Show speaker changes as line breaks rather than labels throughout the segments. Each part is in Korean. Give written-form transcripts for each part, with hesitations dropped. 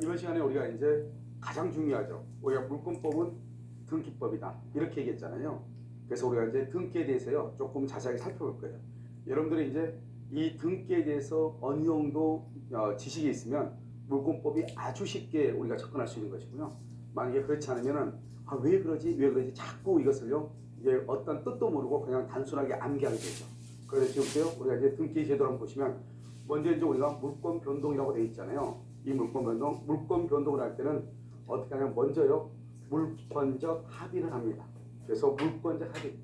이번 시간에 우리가 이제 가장 중요하죠. 우리가 물권법은 등기법이다 이렇게 얘기했잖아요. 그래서 우리가 이제 등기에 대해서요 조금 자세하게 살펴볼 거예요. 여러분들이 이제 이 등기에 대해서 어느 정도 지식이 있으면 물권법이 아주 쉽게 우리가 접근할 수 있는 것이고요. 만약에 그렇지 않으면은 왜 그러지 자꾸 이것을요 이제 어떤 뜻도 모르고 그냥 단순하게 암기하게 되죠. 그래서 지금부터 우리가 이제 등기 제도를 한번 보시면 먼저 이제 우리가 물권 변동이라고 되어 있잖아요. 이 물권 변동을 할 때는 어떻게 하냐면 먼저요 물권적 합의를 합니다. 그래서 물권적 합의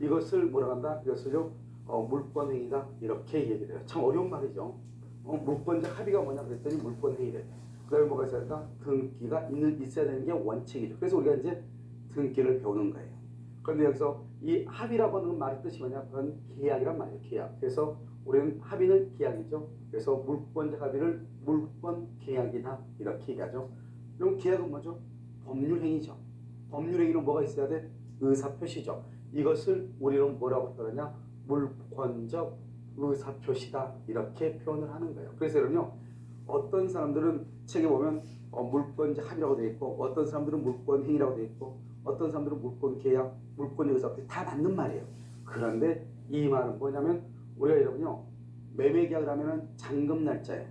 이것을 뭐라 한다? 이것을요 물권행위다 이렇게 얘기를 해요. 참 어려운 말이죠. 물권적 합의가 뭐냐 그랬더니 물권행위래. 그다음에 뭐가 있어야 된다? 등기가 있어야 되는 게 원칙이죠. 그래서 우리가 이제 등기를 배우는 거예요. 그런데 여기서 이 합의라고 하는 말의 뜻이 뭐냐? 그건 계약이란 말이에요. 계약. 그래서 우리는 합의는 계약이죠. 그래서 물권적 합의를 물권 계약이다 이렇게 얘기하죠. 그럼 계약은 뭐죠? 법률행위죠. 법률행위는 뭐가 있어야 돼? 의사표시죠. 이것을 우리는 뭐라고 표현하냐? 물권적 의사표시다 이렇게 표현을 하는 거예요. 그래서 여러분요 어떤 사람들은 책에 보면 물권적 합의라고 되어 있고 어떤 사람들은 물권행위라고 되어 있고 어떤 사람들은 물권계약, 물권적 의사표시 다 맞는 말이에요. 그런데 이 말은 뭐냐면 우리가 여러분요 매매계약을 하면은 잔금 날짜에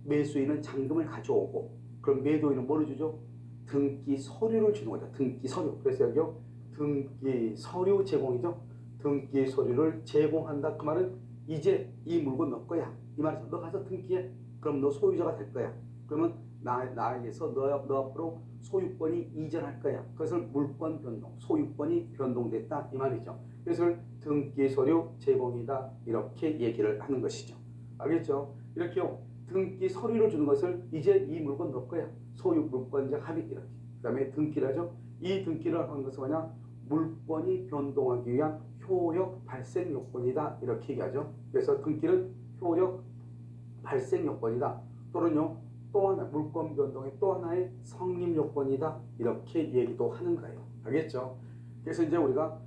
매수인은 잔금을 가져오고 그럼 매도인은 뭐를 주죠? 등기 서류를 주는 거죠. 등기 서류. 그래서 여기요 등기 서류 제공이죠. 등기 서류를 제공한다. 그 말은 이제 이 물건 너 거야. 이 말이죠. 너 가서 등기해. 그럼 너 소유자가 될 거야. 그러면 나에게서 너 앞으로 소유권이 이전할 거야. 그것을 물권 변동, 소유권이 변동됐다 이 말이죠. 그래서 등기 서류 제공이다 이렇게 얘기를 하는 것이죠. 알겠죠? 이렇게요. 등기 서류를 주는 것을 이제 이 물건 너 거야. 소유 물권적 합의 이렇게. 그 다음에 등기를 하죠. 이 등기를 하는 것은 뭐냐? 물권이 변동하기 위한 효력 발생 요건이다 이렇게 얘기하죠. 그래서 등기는 효력 발생 요건이다. 또는요 또 하나 물권 변동의 또 하나의 성립 요건이다 이렇게 얘기도 하는 거예요. 알겠죠? 그래서 이제 우리가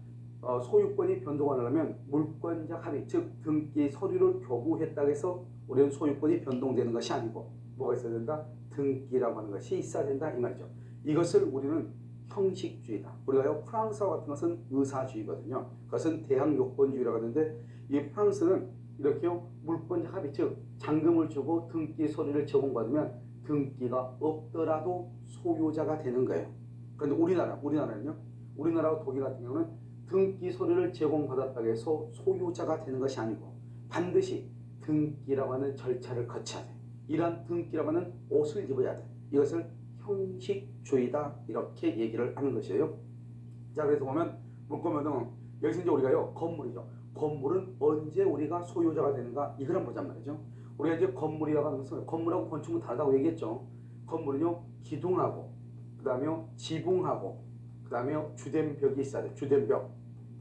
소유권이 변동하려면 물권적 합의 즉 등기 서류를 교부했다고 해서 우리는 소유권이 변동되는 것이 아니고 뭐가 있어야 된다? 등기라고 하는 것이 있어야 된다 이 말이죠. 이것을 우리는 형식주의다. 우리가요 프랑스와 같은 것은 의사주의거든요. 그것은 대항 요건주의라고 하는데 이 프랑스는 이렇게요 물권적 합의 즉 잔금을 주고 등기 서류를 제공받으면 등기가 없더라도 소유자가 되는 거예요. 그런데 우리나라는요 우리나라와 독일 같은 경우는 등기 서류를 제공받았다고 해서 소유자가 되는 것이 아니고 반드시 등기라고 하는 절차를 거쳐야 돼. 이러한 등기라고 하는 옷을 입어야 돼. 이것을 형식주의다 이렇게 얘기를 하는 것이에요. 자 그래서 보면 물권변동 여기서 이제 우리가요 건물이죠. 건물은 언제 우리가 소유자가 되는가 이걸 한번 보자 말이죠. 우리가 이제 건물이라고 하는 것은 건물하고 건축은 다르다고 얘기했죠. 건물은요 기둥하고 그 다음에 지붕하고 그 다음에 주된 벽이 있어야 돼. 주된 벽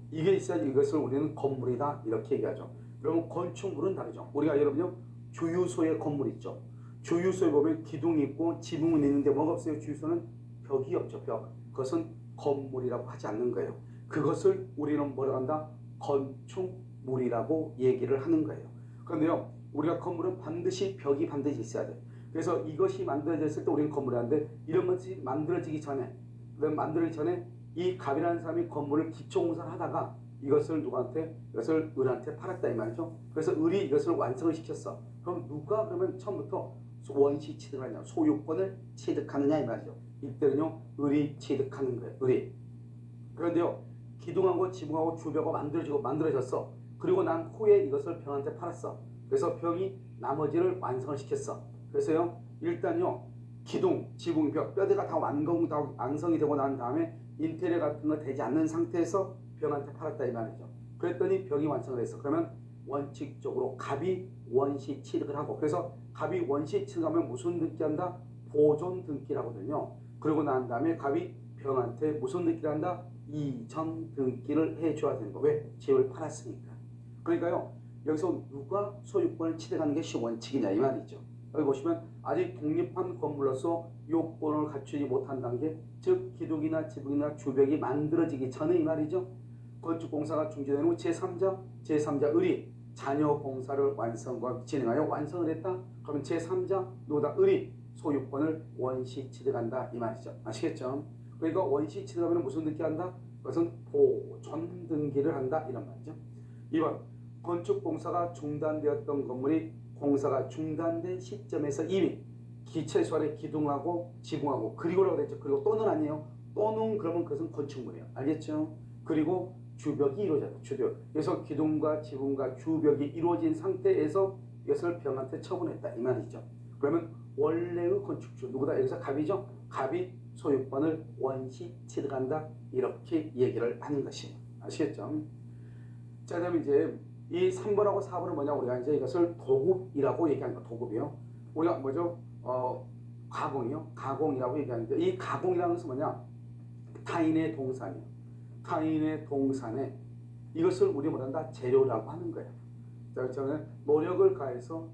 이게 있어야지 이것을 우리는 건물이다 이렇게 얘기하죠. 그러면 건축물은 다르죠. 우리가 여러분요 주유소에 건물 있죠. 주유소에 보면 기둥이 있고 지붕은 있는데 뭐가 없어요? 주유소는 벽이 없죠. 벽. 그것은 건물이라고 하지 않는 거예요. 그것을 우리는 뭐라고 한다? 건축물이라고 얘기를 하는 거예요. 그런데요 우리가 건물은 반드시 벽이 반드시 있어야 돼. 그래서 이것이 만들어졌을 때 우리는 건물이 하는데 이런 것이 만들어지기 전에 만들기 전에 이 갑이라는 사람이 건물을 기초공사를 하다가 이것을 누구한테? 이것을 을한테 팔았다 이 말이죠. 그래서 을이 이것을 완성을 시켰어. 그럼 누가 그러면 처음부터 원시 취득을 하냐? 소유권을 취득하느냐 이 말이죠. 이때는요 을이 취득하는 거예요. 을이. 그런데요 기둥하고 지붕하고 주벽하고 만들어졌어. 그리고 난 후에 이것을 병한테 팔았어. 그래서 병이 나머지를 완성을 시켰어. 그래서요 일단요 기둥, 지붕, 벽, 뼈대가 다 완성이 되고 난 다음에 인테리어 같은 거 되지 않는 상태에서 병한테 팔았다 이 말이죠. 그랬더니 병이 완성을 했어. 그러면 원칙적으로 갑이 원시 취득을 하고 그래서 갑이 원시 취득하면 무슨 등기한다? 보존 등기라고 하거든요. 그러고 난 다음에 갑이 병한테 무슨 등기를 한다? 이전 등기를 해줘야 되는 거. 왜? 집을 팔았으니까. 그러니까요 여기서 누가 소유권을 취득하는 게 원칙이냐 이 말이죠. 여기 보시면 아직 독립한 건물로서 요건을 갖추지 못한 단계 즉 기둥이나 지붕이나 주벽이 만들어지기 전에 이 말이죠. 건축공사가 중지된 후 제3자 을이 잔여 공사를 진행하여 완성을 했다. 그러면 제3자 누구다? 을이 소유권을 원시 취득한다 이 말이죠. 아시겠죠? 그러니까 원시 취득하면 무슨 등기한다? 그것은 보존 등기를 한다 이런 말이죠. 2번 건축 공사가 중단되었던 건물이 공사가 중단된 시점에서 이미 기체수 안에 기둥하고 지붕하고 그리고라고 됐죠. 그리고 또는 아니에요. 또는 그러면 그것은 건축물이에요. 알겠죠? 그리고 주벽이 이루어졌다. 주벽. 그래서 기둥과 지붕과 주벽이 이루어진 상태에서 이것을 병한테 처분했다. 이 말이죠. 그러면 원래의 건축주 누구다? 여기서 갑이죠. 갑이 소유권을 원시 취득한다. 이렇게 얘기를 하는 것이에요. 아시겠죠? 자, 그다음에 이제 이 3번하고 4번은 뭐냐? 우리가 이제 이것을 도급이라고 얘기하는 거. 도급이요. 우리가 뭐죠? 가공이요. 가공이라고 얘기하는데 이 가공이라는 것은 뭐냐? 타인의 동산이요. 타인의 동산에 이것을 우리 뭐란다? 재료라고 하는 거예요. 저는 노력을 가해서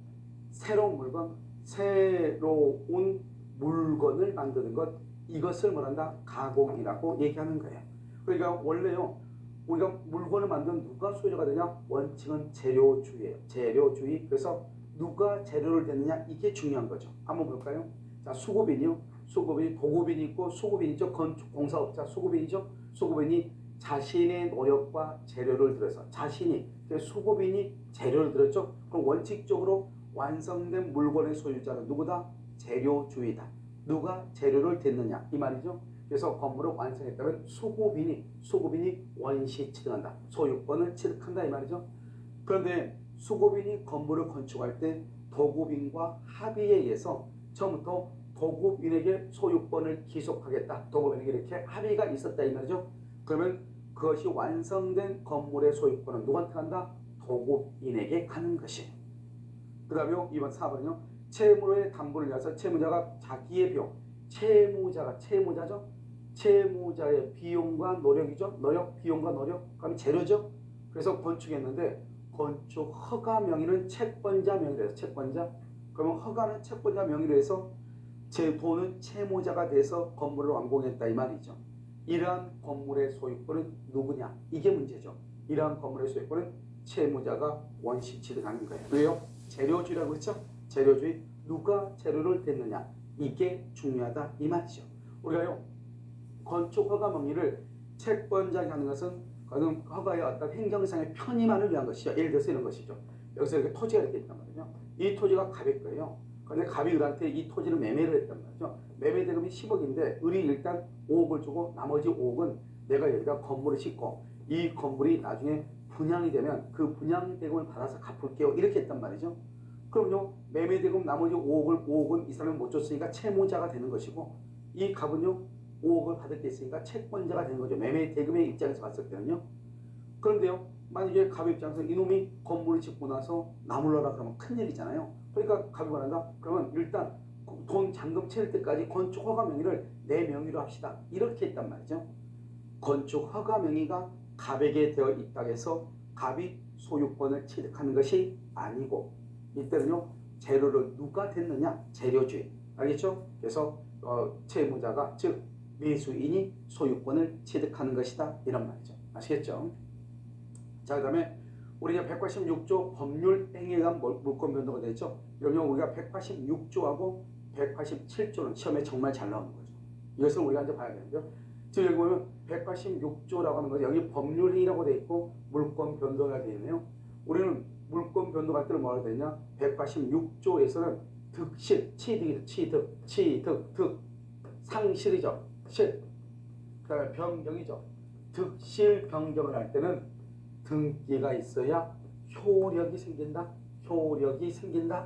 새로운 물건, 새로운 물건을 만드는 것 이것을 뭐란다? 가공이라고 얘기하는 거예요. 그러니까 원래요. 우리가 물건을 만든 누가 소유자가 되냐? 원칙은 재료주의예요. 재료주의. 그래서 누가 재료를 댔느냐 이게 중요한 거죠. 한번 볼까요? 자, 수급인이요. 수급인이 도급인이 있고 수급인이 있죠. 건축공사업자 수급인이죠. 수급인이 자신의 노력과 재료를 들여서 자신이 수급인이 재료를 들였죠. 그럼 원칙적으로 완성된 물건의 소유자는 누구다? 재료주의다. 누가 재료를 댔느냐 이 말이죠. 그래서 건물을 완성했다면 수급인이 원시 취득한다. 소유권을 취득한다 이 말이죠. 그런데 수급인이 건물을 건축할 때 도급인과 합의에 의해서 처음부터 도급인에게 소유권을 기속하겠다. 도급인에게 이렇게 합의가 있었다 이 말이죠. 그러면 그것이 완성된 건물의 소유권은 누구한테 간다? 도급인에게 가는 것이에요. 그 다음에 2번 4번은요. 채무로의 담보를 위해서 채무자가 자기의 비용, 채무자죠. 채무자의 비용과 노력이죠. 비용과 노력, 그다음에 재료죠. 그래서 건축했는데 건축 허가 명의는 채권자 명의로 해서 채권자. 그러면 허가는 채권자 명의로 해서 제 돈은 채무자가 돼서 건물을 완공했다 이 말이죠. 이러한 건물의 소유권은 누구냐? 이게 문제죠. 이러한 건물의 소유권은 채무자가 원시 취득하는 거예요. 왜요? 재료주의라고 했죠? 재료주의. 누가 재료를 댔느냐? 이게 중요하다 이 말이죠. 우리가요. 건축 허가 명의를 채권자가 하는 것은 그는 허가의 어떤 행정상의 편의만을 위한 것이죠. 예를 들어서 이런 것이죠. 여기서 이렇게 토지가 이렇게 있단 말이죠. 이 토지가 갑의 거예요. 그런데 갑이 을한테 이 토지를 매매를 했단 말이죠. 매매 대금이 10억인데 을이 일단 5억을 주고 나머지 5억은 내가 여기다 건물을 짓고 이 건물이 나중에 분양이 되면 그 분양 대금을 받아서 갚을게요. 이렇게 했단 말이죠. 그럼요. 매매 대금 나머지 5억은 이 사람이 못 줬으니까 채무자가 되는 것이고 이 갑은요. 5억을 받을 게 있으니까 채권자가 되는 거죠. 매매 대금의 입장에서 봤을 때는요. 그런데요. 만약에 갑의 입장에서 이놈이 건물을 짓고 나서 나물러라 그러면 큰일이잖아요. 그러니까 갑이 말한다. 그러면 일단 돈 잔금 채울 때까지 건축 허가 명의를 내 명의로 합시다. 이렇게 했단 말이죠. 건축 허가 명의가 갑에게 되어 있다고 해서 갑이 소유권을 취득하는 것이 아니고 이때는요. 재료를 누가 댔느냐? 재료주의. 알겠죠? 그래서 채무자가 즉 매수인이 소유권을 취득하는 것이다. 이런 말이죠. 아시겠죠? 자, 그 다음에 우리가 186조 법률 행위에 의한 물권 변동가 되죠. 그러면 우리가 186조하고 187조는 시험에 정말 잘 나오는 거죠. 이것을 우리가 이제 봐야 되는데요. 지금 여기 보면 186조라고 하는 거죠. 여기 법률 행위라고 되어 있고 물권 변동가 되어 있네요. 우리는 물권 변동할 때는 뭐라고 되어 있냐? 186조에서는 득실, 득, 상실이죠. 실, 그 다음에 변경이죠. 득실 변경을 할 때는 등기가 있어야 효력이 생긴다.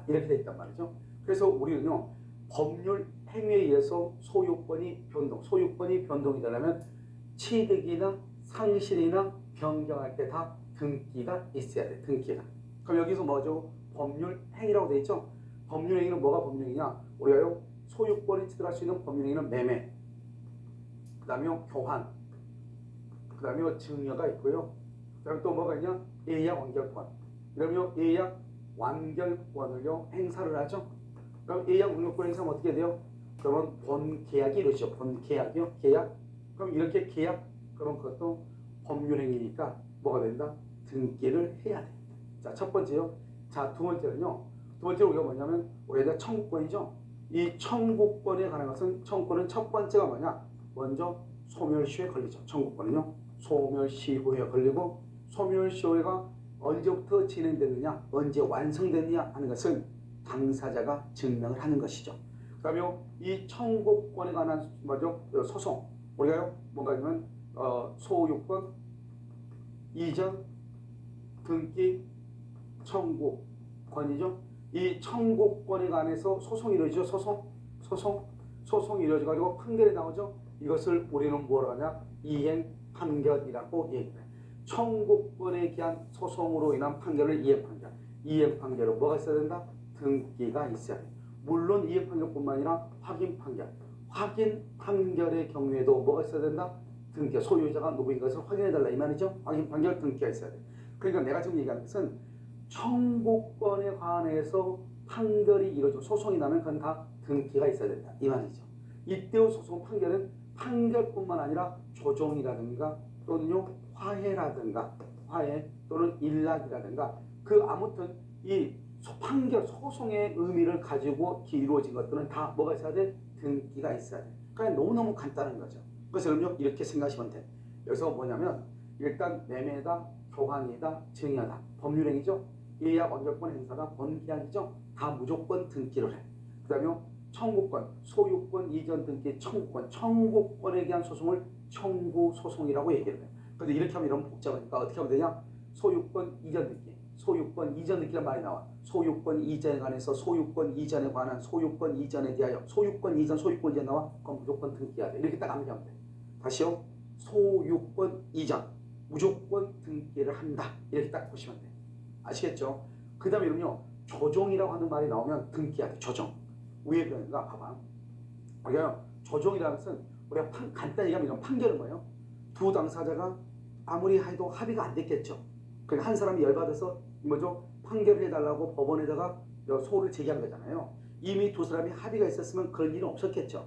이렇게 돼 있단 말이죠. 그래서 우리는요. 법률 행위에 의해서 소유권이 변동이 되려면 취득이나 상실이나 변경할 때 다 등기가 있어야 돼. 등기가. 그럼 여기서 뭐죠? 법률 행위라고 돼 있죠. 법률 행위는 뭐가 법률이냐? 우리가요. 소유권이 취득할 수 있는 법률 행위는 매매, 그 다음에 교환, 그 다음에 증여가 있고요. 그 다음에 또 뭐가 있냐? 예약 완결권. 그러면 예약 완결권을요 행사를 하죠. 그럼 예약 완결권 행사하면 어떻게 돼요? 그러면 본 계약이 이루어지죠. 본 계약이요. 계약. 그럼 이렇게 계약. 그럼 그것도 법률행위니까 뭐가 된다? 등기를 해야 돼. 자, 첫 번째요. 자, 두 번째는요. 두 번째로 우리가 뭐냐면 우리가 청구권이죠. 이 청구권에 관한 것은 청구권은 첫 번째가 뭐냐? 먼저 소멸시효에 걸리죠. 청구권은요. 소멸시효에 걸리고 소멸시효가 언제부터 진행됐느냐, 언제 완성됐느냐 하는 것은 당사자가 증명을 하는 것이죠. 그 다음에 이 청구권에 관한 뭐죠? 소송. 우리가요, 뭔가 하면 소유권, 이전, 등기, 청구권이죠. 이 청구권에 관해서 소송이 이루어지죠. 소송이 이루어져가지고 판결이 나오죠. 이것을 우리는 뭐라고 하냐? 이행 판결이라고 얘기해요. 청구권에 대한 소송으로 인한 판결을 이행 판결. 이행 판결은 뭐가 있어야 된다? 등기가 있어야 돼. 물론 이행 판결뿐만 아니라 확인 판결. 확인 판결의 경우에도 뭐가 있어야 된다? 등기. 소유자가 누구인 것을 확인해달라 이 말이죠. 확인 판결 등기가 있어야 돼. 그러니까 내가 지금 얘기하는 것은 청구권에 관해서 판결이 이루어져 소송이 나면 그건 다 등기가 있어야 된다 이 말이죠. 이때의 소송 판결은 판결뿐만 아니라 조정이라든가 또는요 화해라든가 화해 또는 일락이라든가 그 아무튼 이 판결 소송의 의미를 가지고 이루어진 것들은 다 뭐가 있어야 돼? 등기가 있어야 돼. 그러니까 너무너무 간단한 거죠. 그래서 이렇게 생각하시면 돼. 여기서 뭐냐면 일단 매매다, 교환이다, 증여다, 법률행위죠. 예약 완결권 행사다, 권계약이죠. 다 무조건 등기를 해. 그 다음에 청구권, 소유권 이전 등기 청구권, 청구권에 대한 소송을 청구소송이라고 얘기를 해요. 그런데 이렇게 하면 이런 복잡하니까 어떻게 하면 되냐? 소유권 이전 등기, 소유권 이전 등기란 말이 나와. 소유권 이전에 관해서 소유권 이전에 관한 소유권 이전에 대하여 소유권 이전 나와. 그럼 무조건 등기해야 돼. 이렇게 딱 암기하면 돼. 다시요. 소유권 이전 무조건 등기를 한다. 이렇게 딱 보시면 돼. 아시겠죠? 그 다음에 이런요. 조정이라고 하는 말이 나오면 등기해야 돼. 조정. 왜 그러는가? 봐봐. 그러니까 조정이라는 것은 우리가 간단히 얘기하면 이런 판결은 뭐예요? 두 당사자가 아무리 해도 합의가 안 됐겠죠. 그러니까 한 사람이 열받아서 뭐죠? 판결을 해달라고 법원에다가 소를 제기한 거잖아요. 이미 두 사람이 합의가 있었으면 그런 일은 없었겠죠.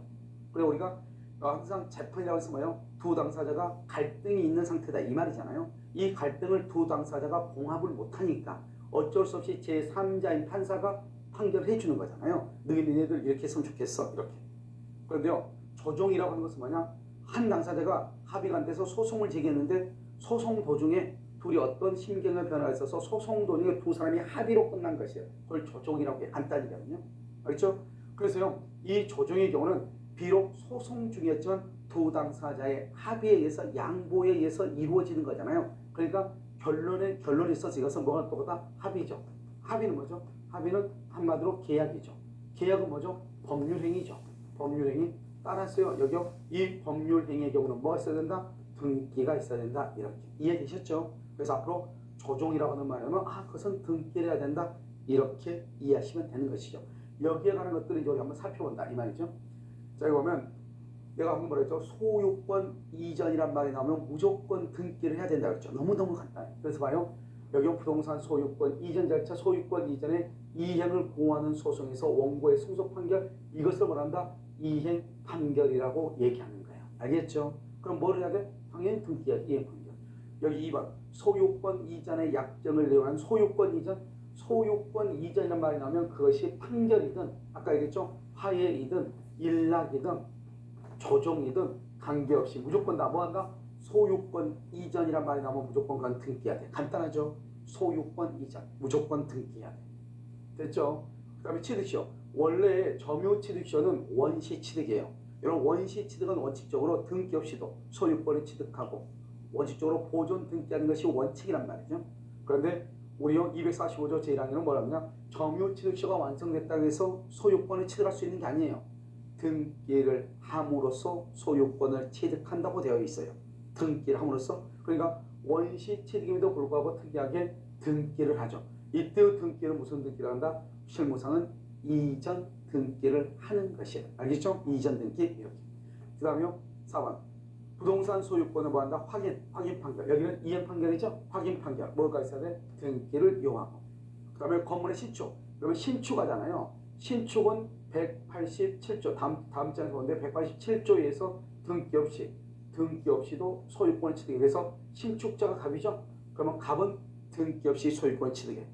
그래 우리가 항상 재판이라고 해서 뭐예요? 두 당사자가 갈등이 있는 상태다 이 말이잖아요. 이 갈등을 두 당사자가 봉합을 못하니까 어쩔 수 없이 제3자인 판사가 판결을 해주는 거잖아요. 너희들 이렇게 했으면 좋겠어 이렇게. 그런데요 조정이라고 하는 것은 뭐냐? 한 당사자가 합의가 안 돼서 소송을 제기했는데 소송 도중에 둘이 어떤 심경의 변화가 있어서 소송 도중에 두 사람이 합의로 끝난 것이에요. 그걸 조정이라고 해요. 간단히거든요. 알겠죠? 그래서요 이 조정의 경우는 비록 소송 중이었지만 두 당사자의 합의에 의해서 양보에 의해서 이루어지는 거잖아요. 그러니까 결론이 있어서 이것은 뭐가 또보다 합의죠. 합의는 뭐죠? 합의는 한마디로 계약이죠. 계약은 뭐죠? 법률행위죠. 법률행위. 따라서요 여기요 이 법률행위의 경우는 뭐가 있어야 된다? 등기가 있어야 된다. 이렇게 이해되셨죠? 그래서 앞으로 조정이라고 하는 말은 그것은 등기를 해야 된다. 이렇게 이해하시면 되는 것이죠. 여기에 관한 것들을 이제 우리 한번 살펴본다 이 말이죠. 자 여기 보면 내가 방금 뭐라 했죠? 소유권 이전이란 말이 나오면 무조건 등기를 해야 된다 그랬죠. 너무너무 간단해. 그래서 봐요. 여기 부동산 소유권 이전 절차 소유권 이전에 이행을 공하는 소송에서 원고의 승소 판결 이것을 뭐란다? 이행 판결이라고 얘기하는 거예요. 알겠죠? 그럼 뭘 해야 돼? 당연히 등기해야 돼. 이행 판결. 여기 2번 소유권 이전의 약정을 내용한 소유권 이전이란 말이 나오면 그것이 판결이든 아까 얘기했죠? 화해이든 일락이든 조정이든 관계없이 무조건 다 뭐한다? 소유권 이전이란 말이 나오면 무조건 그건 등기해야 돼. 간단하죠? 소유권 이전 무조건 등기해야 돼. 됐죠? 그 다음에 취득시효. 원래 점유취득시효는 원시취득이에요. 이런 원시취득은 원칙적으로 등기 없이도 소유권을 취득하고 원칙적으로 보존 등기하는 것이 원칙이란 말이죠. 그런데 우리 245조 제1항에는 뭐라냐? 점유취득시효가 완성됐다고 해서 소유권을 취득할 수 있는 게 아니에요. 등기를 함으로써 소유권을 취득한다고 되어 있어요. 등기를 함으로써. 그러니까 원시취득임에도 불구하고 특이하게 등기를 하죠. 이때의 등기를 무슨 등기를 한다? 실무상은 이전 등기를 하는 것이에요. 알겠죠? 이전 등기 이렇게. 그 다음에 4번 부동산 소유권을 뭐한다? 확인 판결. 여기는 이행 판결이죠? 확인 판결. 뭐가 있어야 돼? 등기를 이용하고. 그 다음에 건물의 신축. 그러면 신축하잖아요. 신축은 187조 다음 장에서 보는데 187조에서 등기 없이도 소유권을 취득해. 그래서 신축자가 갑이죠. 그러면 갑은 등기 없이 소유권을 취득해.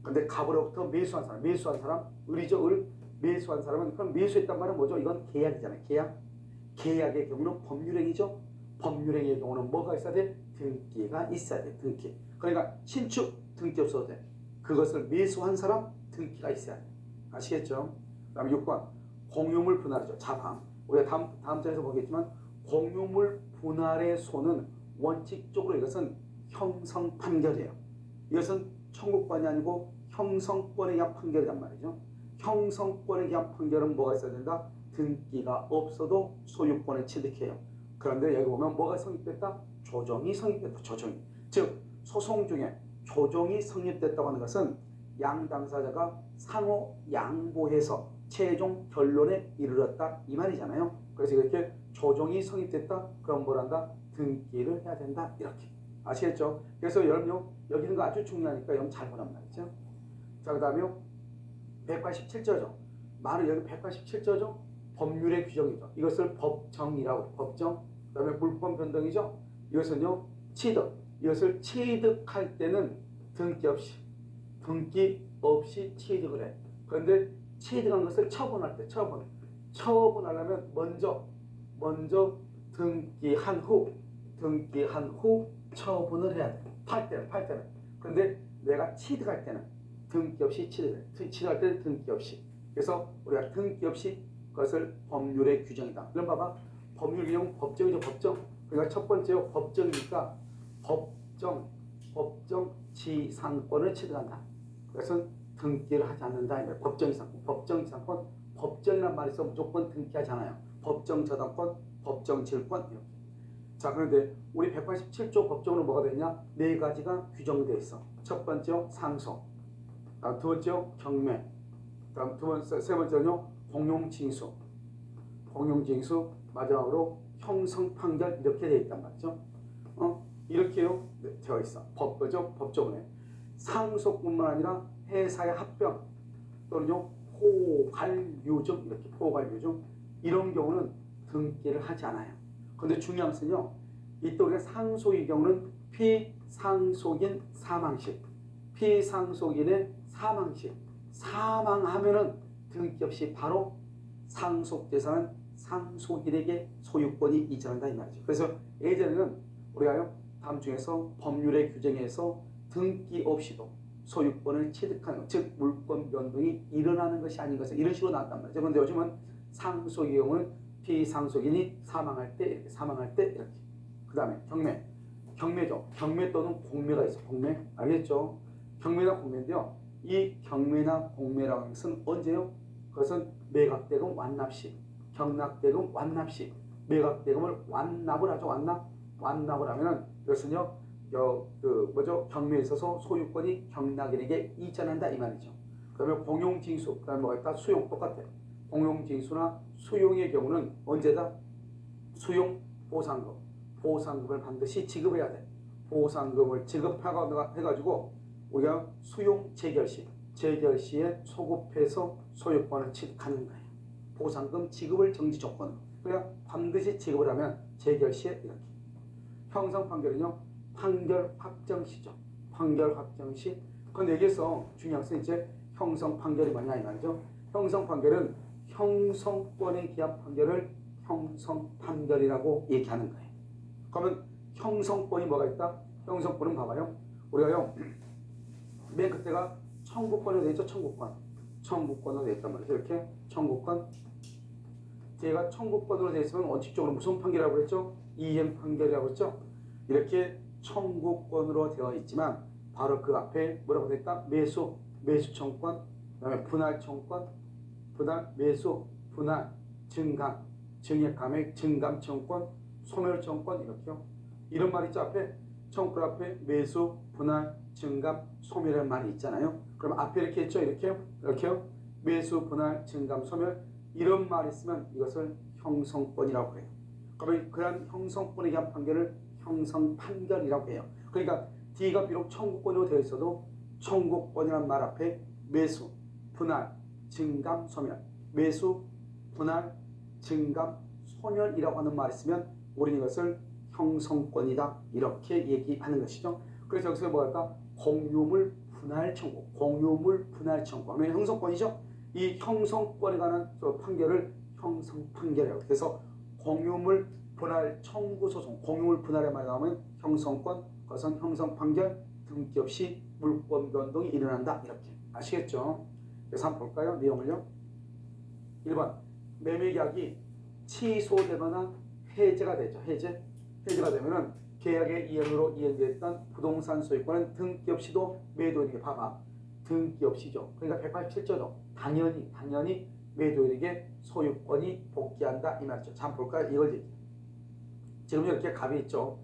근데 갑으로부터 매수한 사람 의리죠. 매수한 사람은 그럼 매수했단 말은 뭐죠? 이건 계약이잖아요. 계약. 계약의 경우는 법률행위죠. 법률행위의 경우는 뭐가 있어야 돼? 등기가 있어야 돼. 등기. 그러니까 신축 등기 없어도 돼. 그것을 매수한 사람 등기가 있어야 돼. 아시겠죠? 그다음에 6번 공유물 분할이죠. 자방. 우리가 다음 장에서 보겠지만 공유물 분할의 소는 원칙적으로 이것은 형성 판결이에요. 이것은 청구권이 아니고 형성권에 의한 판결이란 말이죠. 형성권에 의한 판결은 뭐가 있어야 된다? 등기가 없어도 소유권을 취득해요. 그런데 여기 보면 뭐가 성립됐다? 조정이 성립됐다. 조정이. 즉 소송 중에 조정이 성립됐다고 하는 것은 양 당사자가 상호 양보해서 최종 결론에 이르렀다 이 말이잖아요. 그래서 이렇게 조정이 성립됐다 그럼 뭐란다? 등기를 해야 된다 이렇게. 아시겠죠? 그래서 여러분 여기 있는 거 아주 중요하니까 여러분 잘 보란 말이죠. 자, 그 다음에 187조죠. 말은 여기 187조죠. 법률의 규정이죠. 이것을 법정이라고 해요. 법정. 그 다음에 물권 변동이죠. 이것은요 취득. 이것을 취득할 때는 등기 없이 취득을 해. 그런데 취득한 것을 처분할 때 처분하려면 먼저 등기한 후 처분을 해야 돼. 팔 때는. 그런데 내가 취득할 때는 등기 없이 취득할 때는 등기 없이. 그래서 우리가 등기 없이 그것을 법률의 규정이다. 그럼 봐봐. 법률 규정 법정이죠. 법정. 그러니까 첫 번째요. 법정이니까 법정 지상권을 취득한다. 그래서 등기를 하지 않는다. 법정 지상권. 법정이란 말이 있어 무조건 등기하잖아요. 법정 저당권, 법정 질권 이렇게. 자, 그런데 우리 187조 법정으로 뭐가 되냐? 네 가지가 규정되어 있어. 첫 번째요 상소, 두 번째요 경매, 세 번째는요 공용징수, 마지막으로 형성판결 이렇게 되어 있단 말이죠. 이렇게요 되어 있어. 법조문에 상소뿐만 아니라 회사의 합병 또는요 포괄유증 이렇게 포괄유증 이런 경우는 등기를 하지 않아요. 그런데 중요한 것은요 이때 우리가 상속의 경우는 피상속인 피상속인의 사망하면은 등기 없이 바로 상속재산은 상속인에게 소유권이 이전한다 이 말이죠. 그래서 예전에는 우리가요 다음 중에서 법률의 규정에서 등기 없이도 소유권을 취득하는 것, 즉 물권 변동이 일어나는 것이 아닌 것은 이런 식으로 나왔단 말이죠. 그런데 요즘은 상속의 경우는 피상속인이 사망할 때 이렇게. 그 다음에 경매죠. 경매 또는 공매가 있어. 공매 알겠죠? 경매나 공매인데요. 이 경매나 공매라고 하는 것은 언제요? 그것은 매각대금 완납시, 경락대금 완납시, 매각대금을 완납을 하죠. 완납을 하면은 이것은요 경매에 있어서 소유권이 경락인에게 이전한다 이 말이죠. 그러면 공용징수, 그다음에 뭐가 있다? 수용 똑같아요. 공용징수나 수용의 경우는 언제다? 수용 보상금을 반드시 지급해야 돼. 보상금을 지급해가지고 우리가 수용 재결 시에 소급해서 소유권을 취득하는 거예요. 보상금 지급을 정지 조건으로. 그러니까 반드시 지급을 하면 재결 시에 이렇게. 형성 판결은요 판결 확정 시죠. 판결 확정 시. 그런데 여기서 중요한 것은 이제 형성 판결이 뭐냐 이 말이죠. 형성 판결은 형성권에 기한 판결을 형성 판결이라고 얘기하는 거예요. 그러면 형성권이 뭐가 있다? 형성권은 봐봐요. 우리가요 맨 그때가 청구권으로 되어 있죠. 청구권으로 되어 있단 말이죠. 이렇게 청구권. 뒤에가 청구권으로 되어 있으면 원칙적으로 무슨 판결이라고 했죠? 이행 판결이라고 했죠. 이렇게 청구권으로 되어 있지만 바로 그 앞에 뭐라고 되어 있다? 매수청권, 그다음에 분할청권, 매수, 분할, 증감, 증액감액, 증감청권, 소멸청권 이렇게요. 이런 말이 있죠. 앞에 청구 앞에 매수, 분할, 증감, 소멸이라는 말이 있잖아요. 그럼 앞에 이렇게 했죠. 이렇게요. 매수, 분할, 증감, 소멸 이런 말이 있으면 이것을 형성권이라고 해요. 그러면 그런 형성권에 대한 판결을 형성 판결이라고 해요. 그러니까 D가 비록 청구권으로 되어 있어도 청구권이라는 말 앞에 매수, 분할, 증감, 소멸, 매수, 분할, 증감, 소멸이라고 하는 말이 있으면 우리는 이것을 형성권이다 이렇게 얘기하는 것이죠. 그래서 여기서 뭐랄까 공유물 분할 청구, 그러면 형성권이죠. 이 형성권에 관한 판결을 형성 판결이라고. 그래서 공유물 분할 청구 소송, 공유물 분할에 나오면 형성권, 거선 형성 판결, 등기 없이 물권 변동이 일어난다. 이렇게 아시겠죠? 그래서 한번 볼까요? 내용을요. 1번 매매계약이 취소되거나 해제가 되죠. 해제가 되면은 계약의 이행으로 이행됐던 부동산 소유권은 등기 없이도 매도인에게 봐봐. 등기 없이죠. 그러니까 187조죠. 당연히 매도인에게 소유권이 복귀한다 이 말이죠. 자, 한번 볼까요? 이걸 얘기해요. 지금 이렇게 갑이 있죠.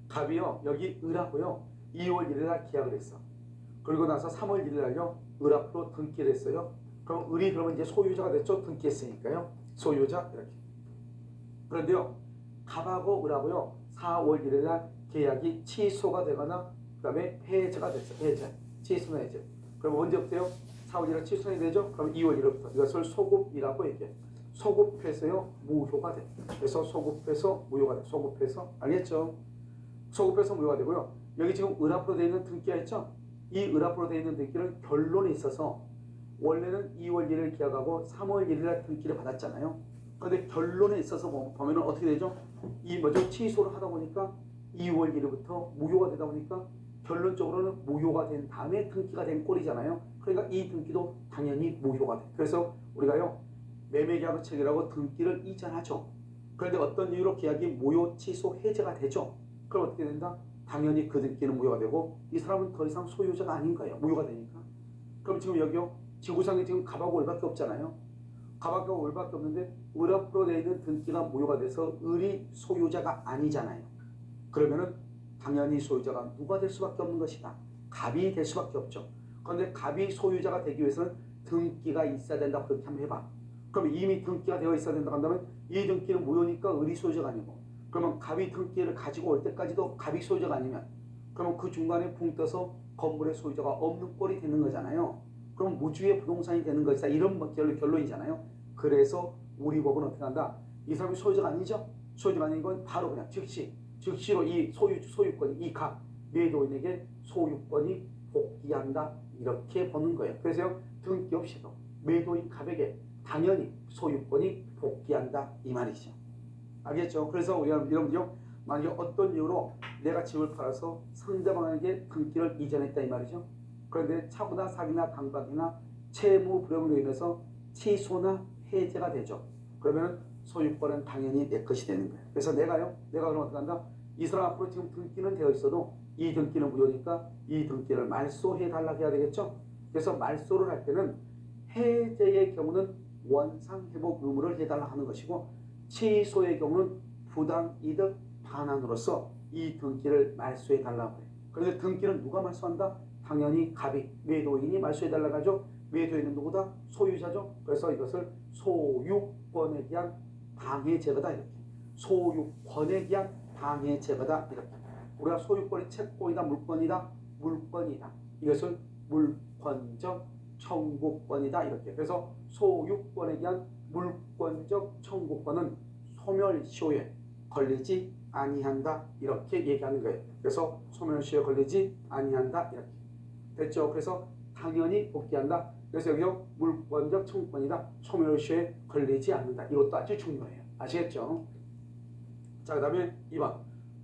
갑이요. 여기 을하고요. 2월 1일 날 계약을 했어. 그리고 나서 3월 1일 날요. 을 앞으로 등기를 했어요. 그럼 을이 그러면 이제 소유자가 됐죠. 등기했으니까요. 소유자 이렇게. 그런데요. 갑하고 을하고요. 4월 1일 날 계약이 취소가 되거나 그다음에 해제가 됐어요. 취소나 해제. 그럼 언제부터요? 4월 1일 취소가 되죠? 그럼 2월 1일부터 이것을 소급이라고 얘기해요. 소급해서요. 무효가 돼. 그래서 소급해서 무효가 돼. 소급해서 알겠죠? 소급해서 무효가 되고요. 여기 지금 을 앞으로 되어 있는 등기가 있죠? 이 을 앞으로 되어 있는 등기는 결론이 있어서 원래는 2월 1일 계약하고 3월 1일 날 등기를 받았잖아요. 그런데 결론에 있어서 보면 어떻게 되죠? 이 먼저 취소를 하다 보니까 2월 1일부터 무효가 되다 보니까 결론적으로는 무효가 된 다음에 등기가 된 꼴이잖아요. 그러니까 이 등기도 당연히 무효가 돼. 그래서 우리가요 매매계약을 체결하고 등기를 이전하죠. 그런데 어떤 이유로 계약이 무효, 취소, 해제가 되죠. 그럼 어떻게 된다? 당연히 그 등기는 무효가 되고 이 사람은 더 이상 소유자가 아닌 거예요. 무효가 되니까. 그럼 지금 여기요 지구상에 지금 갑하고 을밖에 없잖아요. 갑하고 을밖에 없는데 을 앞으로 되어 있는 등기가 무효가 돼서 을이 소유자가 아니잖아요. 그러면은 당연히 소유자가 누가 될 수밖에 없는 것이다. 갑이 될 수밖에 없죠. 그런데 갑이 소유자가 되기 위해서는 등기가 있어야 된다고 그렇게 한번 해봐. 그럼 이미 등기가 되어 있어야 된다고 한다면 이 등기는 무효니까 을이 소유자가 아니고 그러면 갑이 등기를 가지고 올 때까지도 갑이 소유자가 아니면 그러면 그 중간에 붕 떠서 건물의 소유자가 없는 꼴이 되는 거잖아요. 그럼 무주의 부동산이 되는 것이다. 이런 결론이잖아요. 그래서 우리 법은 어떻게 한다? 이 사람이 소유자가 아니죠? 소유자가 아닌 건 바로 그냥 즉시로 이 소유권이 이 갑 매도인에게 소유권이 복귀한다. 이렇게 보는 거예요. 그래서 등기 없이도 매도인 갑에게 당연히 소유권이 복귀한다. 이 말이죠. 알겠죠? 그래서 우리 여러분들요. 만약에 어떤 이유로 내가 집을 팔아서 상대방에게 등기를 이전했다 이 말이죠. 그런데 차고나 사기나 강박이나 채무 불응으로 인해서 취소나 해제가 되죠. 그러면 소유권은 당연히 내 것이 되는 거예요. 그래서 내가 그럼 어떻게 한다? 이 사람 앞으로 지금 등기는 되어 있어도 이 등기는 무효니까 이 등기를 말소해 달라고 해야 되겠죠. 그래서 말소를 할 때는 해제의 경우는 원상회복 의무를 해달라 하는 것이고 취소의 경우는 부당이득 반환으로서 이 등기를 말소해 달라고 해요. 그런데 등기는 누가 말소한다? 당연히 갑이 매도인이 말소해 달라고 하죠. 매도인은 누구다? 소유자죠. 그래서 이것을 소유권에 대한 방해 제거다 이렇게. 소유권에 대한 방해 제거다 이렇게. 우리가 소유권이 채권이다 물권이다. 이것을 물권적 청구권이다 이렇게. 그래서 소유권에 대한 물권적 청구권은 소멸시효에 걸리지 아니한다 이렇게 얘기하는 거예요. 그래서 소멸시효에 걸리지 아니한다 이렇게. 됐죠? 그래서 당연히 복귀한다. 그래서 여기요 물권적 청구권이다. 소멸시효에 걸리지 않는다. 이것도 아주 중요해요. 아시겠죠? 자, 그 다음에 2번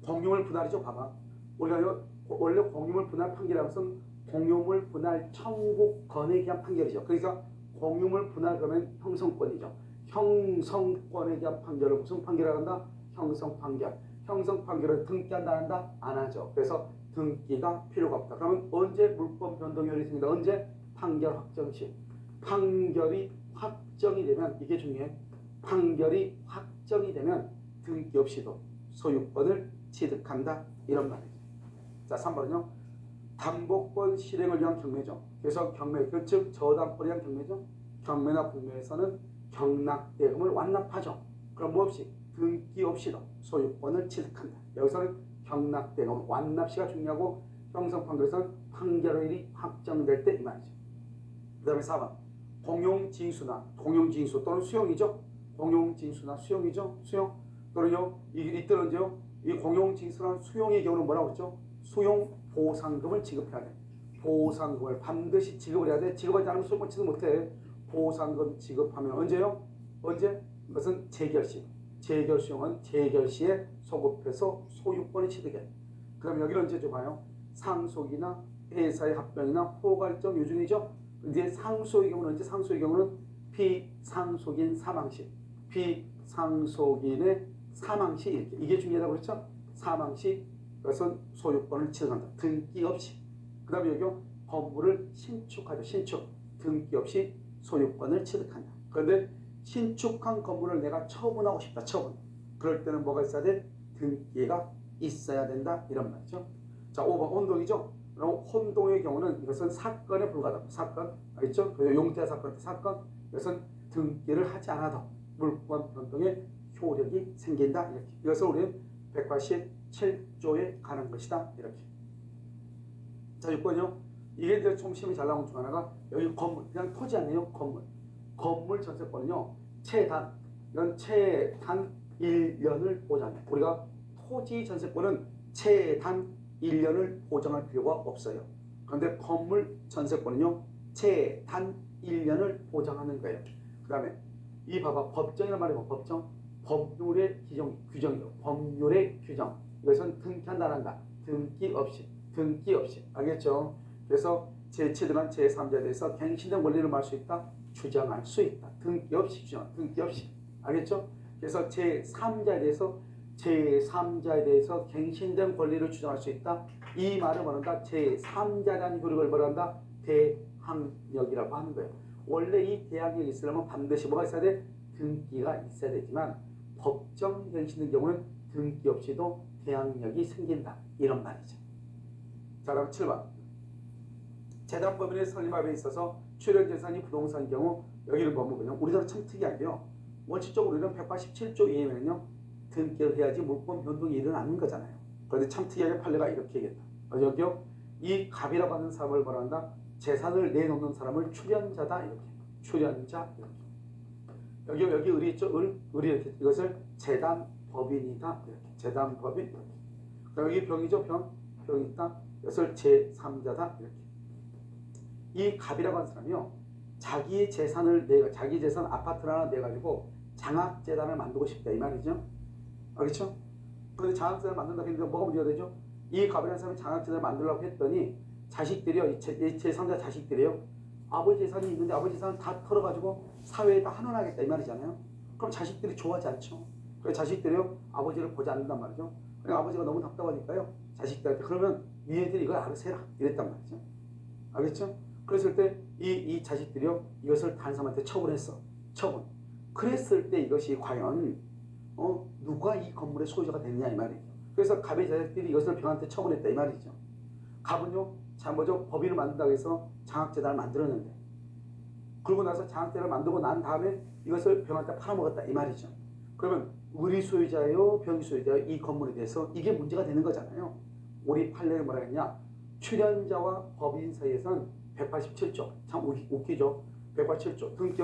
공유물 분할이죠. 봐봐. 우리가 원래 공유물 분할 판결이라는 것은 공유물 분할 청구권에 대한 판결이죠. 그러니까 공유물 분할 그러면 형성권이죠. 형성권에 대한 판결을 무슨 판결이라고 한다? 형성 판결. 형성 판결을 등기한다 안 한다? 안 하죠. 그래서 등기가 필요가 없다. 그러면 언제 물권 변동율이 생긴다? 언제? 판결 확정 시. 판결이 확정이 되면 이게 중요해. 판결이 확정이 되면 등기 없이도 소유권을 취득한다. 이런 말이죠. 자, 3번은요. 담보권 실행을 위한 경매죠. 그래서 경매, 즉 저당권에 대한 경매죠. 경매나 공매에서는 경락대금을 완납하죠. 그럼 뭐 없이? 등기 없이도 소유권을 취득한다. 여기서는 경락대금 완납시가 중요하고 형성판결에서는 판결일이 확정될 때 이 말이죠. 그 다음에 4번 공용징수나 공용징수 또는 수용이죠. 공용징수나 수용이죠. 수용 또는요 이때는요 이 공용징수나 수용의 경우는 뭐라고 했죠? 수용 보상금을 지급해야 돼. 보상금을 반드시 지급을 해야 돼. 지급하지 않으면 소유권 취득 못해. 보상금 지급하면 언제요? 언제? 이것은 재결시. 재결시형은 재결시에 소급해서 소유권이 취득해. 그 다음에 여기는 언제 줘봐요? 상속이나 회사의 합병이나 포괄적 요준이죠. 근데 상속의 경우는 언제? 상속의 경우는 비상속인 사망시. 비상속인의 사망시 이렇게. 이게 중요하다고 그랬죠? 사망시 그것은 소유권을 취득한다. 등기 없이. 그 다음에 여기요. 건물을 신축하죠. 신축. 등기 없이 소유권을 취득한다. 그런데 신축한 건물을 내가 처분하고 싶다. 처분. 그럴 때는 뭐가 있어야 돼? 등기가 있어야 된다. 이런 말이죠. 자, 5번 혼동이죠. 그럼 혼동의 경우는 이것은 사건에 불과하다. 사건. 알겠죠? 용태 사건 때 사건. 이것은 등기를 하지 않아도 물권 변동의 효력이 생긴다. 이렇게. 이것을 우리는 187조에 관한 것이다. 이렇게. 자, 6번이요. 이게 이제 총심이 잘 나온 중 하나가 여기 건물. 그냥 토지 아니에요. 건물. 건물 전세권은요. 최단. 이건 최단 1년을 보장해. 우리가 토지 전세권은 최단 1년을 보장할 필요가 없어요. 그런데 건물 전세권은요. 최단 1년을 보장하는 거예요. 그 다음에 이 봐봐. 법정이란 말이 뭐 법정? 법률의 규정이요. 법률의 규정. 이것은 등기한다는 다. 등기 없이. 등기 없이. 알겠죠? 그래서 제7등한 제3자에 대해서 갱신된 권리를 말 수 있다. 주장할 수 있다. 등기 없이 주장. 등기 없이. 알겠죠? 그래서 제3자에 대해서 갱신된 권리를 주장할 수 있다. 이 말을 뭐란다? 제3자라는 효력을 뭐란다? 대항력이라고 하는 거예요. 원래 이 대항력이 있으려면 반드시 뭐가 있어야 돼? 등기가 있어야 되지만 법정 갱신의 경우는 등기 없이도 대항력이 생긴다. 이런 말이죠. 자, 그럼 7번. 재단법인의 설립함에 있어서 출연재산이 부동산의 경우 여기는 뭐냐면 우리나라 참 특이하게요. 원칙적으로 우리는 187조 이하면요 등기를 해야지 물권 변동이 일어나는 거잖아요. 그런데 참 특이하게 판례가 이렇게 얘기했다. 여기요. 이 갑이라고 하는 사람을 뭐란다? 재산을 내놓는 사람을 출연자다. 이렇게. 출연자. 이렇게. 여기 을이 있죠? 을이 이렇게. 이것을 재단법인이다. 이렇게. 재단법인. 이렇게. 여기 병이죠? 병 있다. 이것을 제3자다. 이렇게. 이 갑이라고 하는 사람이요. 자기 재산 아파트를 하나 내가지고 장학재단을 만들고 싶다. 이 말이죠. 알겠죠? 그런데 장학재단을 만든다고 했는데 뭐가 문제가 되죠? 이 갑이라는 사람이 장학재단을 만들려고 했더니 자식들이요. 제3자 자식들이요. 아버지 재산이 있는데 아버지 재산을 다 털어가지고 사회에다 환원하겠다. 이 말이잖아요. 그럼 자식들이 좋아하지 않죠. 그래서 자식들이요. 아버지를 보지 않는단 말이죠. 그러니까 아버지가 너무 답답하니까요. 자식들한테 그러면 니네들이 이걸 알아서 해라. 이랬단 말이죠. 알겠죠? 그랬을 때 이 자식들이요. 이것을 다른 사람한테 처분했어. 처분. 그랬을 때 이것이 과연 누가 이 건물의 소유자가 됐느냐 이 말이죠. 그래서 갑의 자식들이 이것을 병한테 처분했다 이 말이죠. 갑은요. 자 먼저 법인을 만든다고 해서 장학재단을 만들었는데 그러고 나서 장학재단을 만들고 난 다음에 이것을 병한테 팔아먹었다 이 말이죠. 그러면 을이 소유자예요? 병이 소유자예요? 이 건물에 대해서 이게 문제가 되는 거잖아요. 우리 판례에 뭐라 했냐. 출연자와 법인 사이에서는 187조. 참 웃기죠. 187조. 등기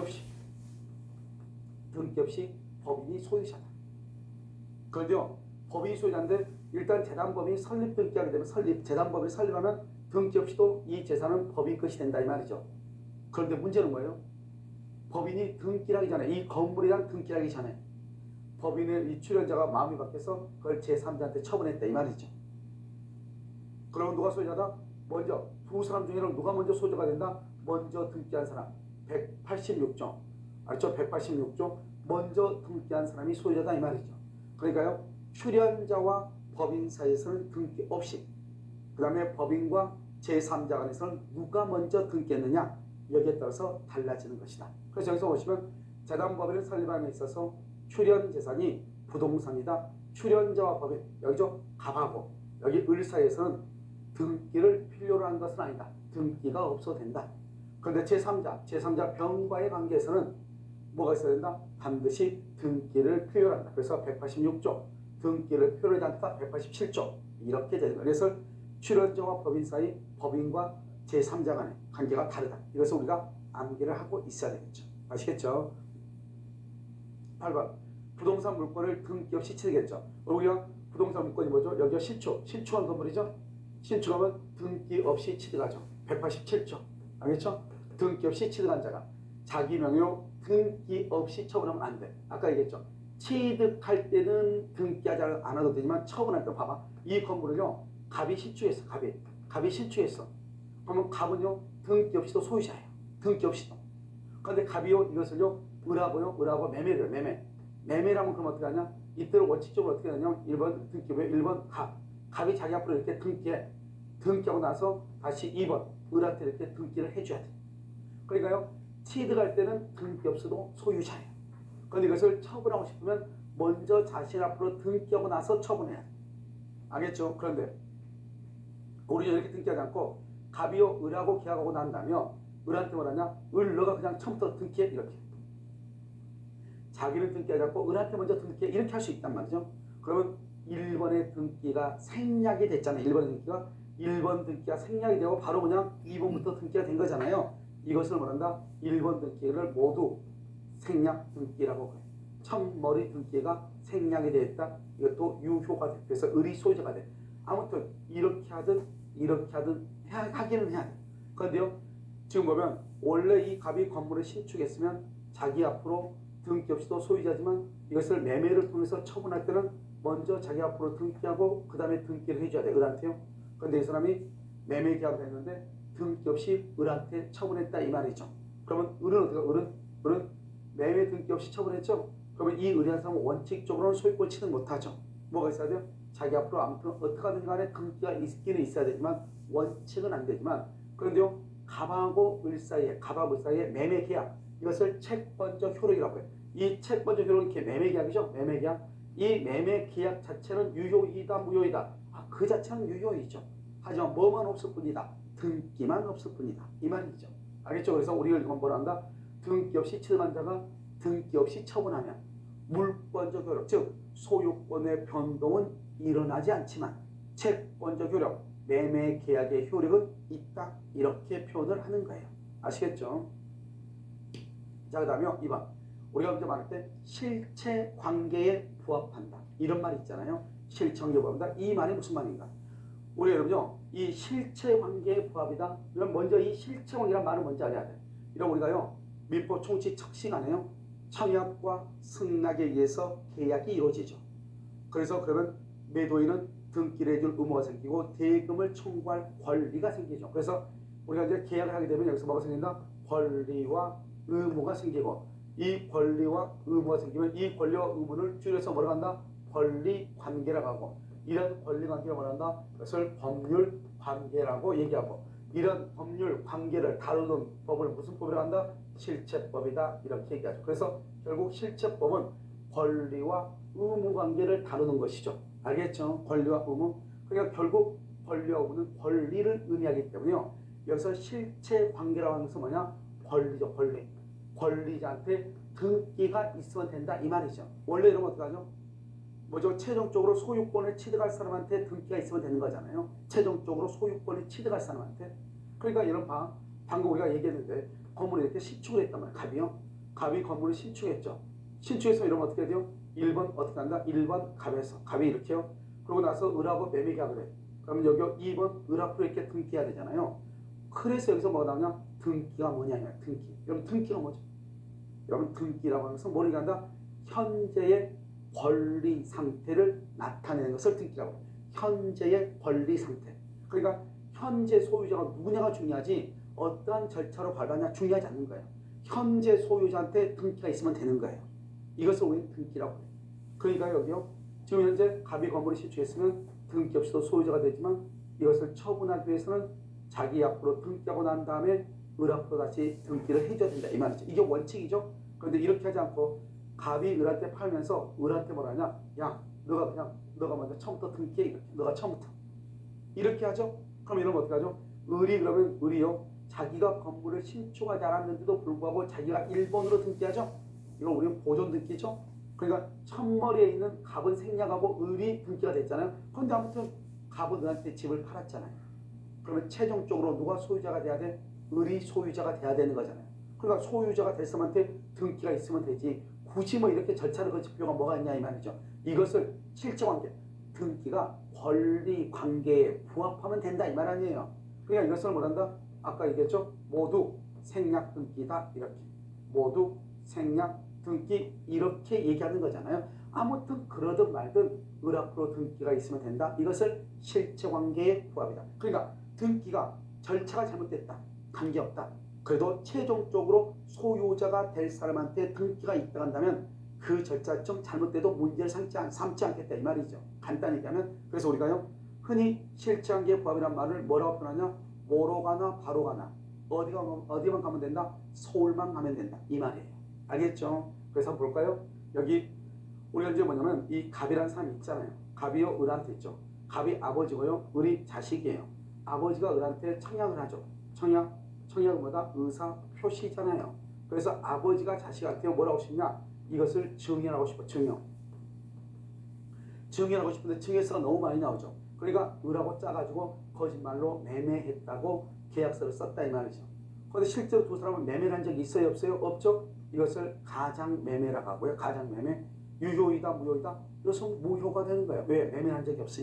없이 법인이 소유자다. 그런데요. 법인이 소유자인데 일단 재단법인이 설립 등기하게 되면 재단법인이 설립하면 등기 없이도 이 재산은 법인 것이 된다 이 말이죠. 그런데 문제는 뭐예요? 법인이 등기를 하기 전에 이 건물이랑 등기를 하기 전에 법인의 이 출연자가 마음이 바뀌어서 그걸 제3자한테 처분했다 이 말이죠. 그러면 누가 소유자다? 먼저 두 사람 중에는 누가 먼저 소유자가 된다? 먼저 등기한 사람. 186조. 알죠? 186조. 먼저 등기한 사람이 소유자다 이 말이죠. 그러니까요. 출연자와 법인 사이에서는 등기 없이 그 다음에 법인과 제3자 간에서는 누가 먼저 등기했느냐 여기에 따라서 달라지는 것이다. 그래서 여기서 보시면 재단법인을 설립함에 있어서 출연재산이 부동산이다. 출연자와 법인 여기죠. 갑하고 여기 을 사이에서는 등기를 필요로 한 것은 아니다. 등기가 없어도 된다. 그런데 제3자 병과의 관계에서는 뭐가 있어야 된다? 반드시 등기를 필요로 한다. 그래서 186조 등기를 필요로 한다. 187조 이렇게 되는 거예요. 그래서 출연자와 법인 사이 법인과 제3자 간의 관계가 다르다. 이것을 우리가 암기를 하고 있어야 되겠죠. 아시겠죠? 8번 부동산 물권을 등기 없이 취득했죠. 우리가 부동산 물권이 뭐죠? 여기가 신축한 건물이죠. 신축하면 등기 없이 취득하죠. 187조. 알겠죠? 등기 없이 취득한 자가 자기 명예로 등기 없이 처분하면 안 돼. 아까 얘기했죠. 취득할 때는 등기하지 않아도 되지만 처분할 때 봐봐. 이 건물을요. 갑이 신축했어. 갑이 신축했어. 그러면 갑은요. 등기 없이도 소유자예요. 등기 없이도. 그런데 갑이요. 이것을요. 을하고 매매를 매매라면 그럼 어떻게 하냐? 이때를 원칙적으로 어떻게 하냐? 1번 등기 왜 1번 갑이 자기 앞으로 이렇게 등기하고 나서 다시 2번 을한테 이렇게 등기를 해줘야 돼. 그러니까요. 취득할 때는 등기 없어도 소유자예요. 그런데 이것을 처분하고 싶으면 먼저 자신 앞으로 등기하고 나서 처분해야 돼. 알겠죠? 그런데 우리 이렇게 등기하지 않고 갑이요 을하고 계약하고 난 다음에 을한테 뭐라냐? 을 너가 그냥 처음부터 등기해 이렇게. 자기는 등기하지 않고 을한테 먼저 등기해 이렇게 할 수 있단 말이죠. 그러면 1번의 등기가 생략이 됐잖아요. 1번 등기가 생략이 되고 바로 그냥 2번부터 등기가 된 거잖아요. 이것을 뭐란다? 1번 등기를 모두 생략 등기라고 해요. 첫머리 등기가 생략이 되었다. 이것도 유효가 돼. 그래서 을이 소유자가 돼. 아무튼 이렇게 하든 하기는 해야 돼. 그런데요. 지금 보면 원래 이 갑이 건물을 신축했으면 자기 앞으로 등기 없이도 소유자지만 이것을 매매를 통해서 처분할 때는 먼저 자기 앞으로 등기하고 그 다음에 등기를 해줘야 돼. 을한테요. 그런데 이 사람이 매매 계약을 했는데 등기 없이 을한테 처분했다 이 말이죠. 그러면 을은 어떻게? 을은 매매 등기 없이 처분했죠. 그러면 이 을이라는 사람은 원칙적으로는 소유권 취득 못하죠. 뭐가 있어야 돼요? 자기 앞으로 아무튼 어떻게 하든 간에 등기가 있기는 있어야 되지만 원칙은 안 되지만 그런데요. 갑하고 을 사이에 매매 계약 이것을 채권적 효력이라고 해요. 이 채권적 효력은 이렇게 매매 계약이죠. 매매 계약. 이 매매 계약 자체는 유효이다 무효이다. 그 자체는 유효이죠. 하지만 뭐만 없을 뿐이다. 등기만 없을 뿐이다. 이 말이죠. 알겠죠? 그래서 우리가 이건 뭐라 한다? 등기 없이 취득한 자가 등기 없이 처분하면 물권적 효력, 즉 소유권의 변동은 일어나지 않지만 채권적 효력, 매매 계약의 효력은 있다. 이렇게 표현을 하는 거예요. 아시겠죠? 자, 그 다음에 2번. 우리가 먼저 말할 때 실체 관계에 부합한다. 이런 말이 있잖아요. 실체 관계에 부합한다. 이 말이 무슨 말인가? 우리 여러분요. 이 실체 관계에 부합이다. 그럼 먼저 이 실체 관계란 말을 먼저 알아야 돼. 이런 우리가요. 민법 총칙 첫 시간에요. 청약과 승낙에 의해서 계약이 이루어지죠. 그래서 그러면 매도인은 등기를 해줄 의무가 생기고 대금을 청구할 권리가 생기죠. 그래서 우리가 이제 계약을 하게 되면 여기서 뭐가 생긴다? 권리와 의무가 생기고 이 권리와 의무가 생기면 이 권리와 의무를 줄여서 뭐라고 한다? 권리 관계라고 하고 이런 권리 관계를 말한다. 그것을 법률 관계라고 얘기하고 이런 법률 관계를 다루는 법을 무슨 법이라고 한다? 실체법이다. 이렇게 얘기하죠. 그래서 결국 실체법은 권리와 의무 관계를 다루는 것이죠. 알겠죠? 권리와 의무. 그러니까 결국 권리와 의무는 권리를 의미하기 때문에요. 여기서 실체 관계라고 하는 것은 뭐냐? 권리죠. 권리. 권리자한테 등기가 있으면 된다. 이 말이죠. 원래 이러면 어떡하죠? 뭐죠? 최종적으로 소유권을 취득할 사람한테 등기가 있으면 되는 거잖아요. 최종적으로 소유권을 취득할 사람한테. 그러니까 이런 방금 우리가 얘기했는데 건물을 이렇게 신축을 했단 말이에요. 갑이요. 갑이 건물을 신축했죠. 신축해서 이러면 어떻게 돼요? 1번 어떻게 한다? 1번 갑이 이렇게요. 그러고 나서 을하고 매매 계약을 해. 그러면 여기 2번 을 앞으로 이렇게 등기해야 되잖아요. 그래서 여기서 뭐가 나오냐? 등기가 뭐냐? 등기. 여러분 등기가 뭐죠? 여러분 등기라고 하면서 뭘 얘기한다? 현재의 권리 상태를 나타내는 것을 등기라고 해요. 현재의 권리 상태. 그러니까 현재 소유자가 누구냐가 중요하지 어떠한 절차로 밟았냐 중요하지 않는 거예요. 현재 소유자한테 등기가 있으면 되는 거예요. 이것을 우리는 등기라고 해요. 그러니까 여기요. 지금 현재 갑이 건물을 신축했으면 등기 없이도 소유자가 되지만 이것을 처분하기 위해서는 자기 앞으로 등기하고 난 다음에 을 앞으로 다시 등기를 해줘야 된다. 이 말이죠. 이게 원칙이죠. 그런데 이렇게 하지 않고 갑이 을한테 팔면서 을한테 뭐라냐? 야, 너가 먼저 처음부터 등기해. 이렇게. 너가 처음부터. 이렇게 하죠. 그럼 이러면 어떻게 하죠? 을이요. 자기가 건물을 신축하지 않았는데도 불구하고 자기가 1번으로 등기하죠. 이걸 우리는 보존 등기죠. 그러니까 첫머리에 있는 갑은 생략하고 을이 등기가 됐잖아요. 그런데 아무튼 갑은 을한테 집을 팔았잖아요. 그러면 최종적으로 누가 소유자가 돼야 돼? 을이 소유자가 돼야 되는 거잖아요. 그러니까 소유자가 될 사람한테 등기가 있으면 되지. 굳이 뭐 이렇게 절차를 거칠 필요가 뭐가 있냐 이 말이죠. 이것을 실체관계, 등기가 권리관계에 부합하면 된다 이 말 아니에요. 그러니까 이것을 뭐란다? 아까 얘기했죠. 모두 생략 등기다 이렇게. 모두 생략, 등기 이렇게 얘기하는 거잖아요. 아무튼 그러든 말든 을 앞으로 등기가 있으면 된다. 이것을 실체관계의 부합이다. 그러니까 등기가 절차가 잘못됐다. 관계없다. 그래도 최종적으로 소유자가 될 사람한테 등기가 있다 한다면 그 절차 좀 잘못돼도 문제를 삼지 않겠다 이 말이죠. 간단히 얘기하면 그래서 우리가요 흔히 실체관계의 부합이란 말을 뭐라고 표현하냐, 뭐로 가나 바로 가나 어디만 가면 된다, 서울만 가면 된다 이 말이에요. 알겠죠? 그래서 한번 볼까요? 여기 우리가 이제 뭐냐면 이 갑이라는 사람이 있잖아요. 갑이요 을한테 있죠. 갑이 아버지고요 을이 자식이에요. 아버지가 을한테 청약을 하죠. 청약은 뭐다? 의사 표시잖아요. 그래서 아버지가 자식한테 뭐라고 싶냐, 이것을 증여하고 싶어. 증여하고 싶은데 증여서가 너무 많이 나오죠. 그러니까 을하고 짜가지고 거짓말로 매매했다고 계약서를 썼다 이 말이죠. 그런데 실제로 두 사람은 매매를 한 적이 있어요 없어요? 없죠. 이것을 가장매매라고 하고요. 가장매매. 유효이다 무효이다? 이것은 무효가 되는 거예요. 왜? 매매한 적이 없으니까.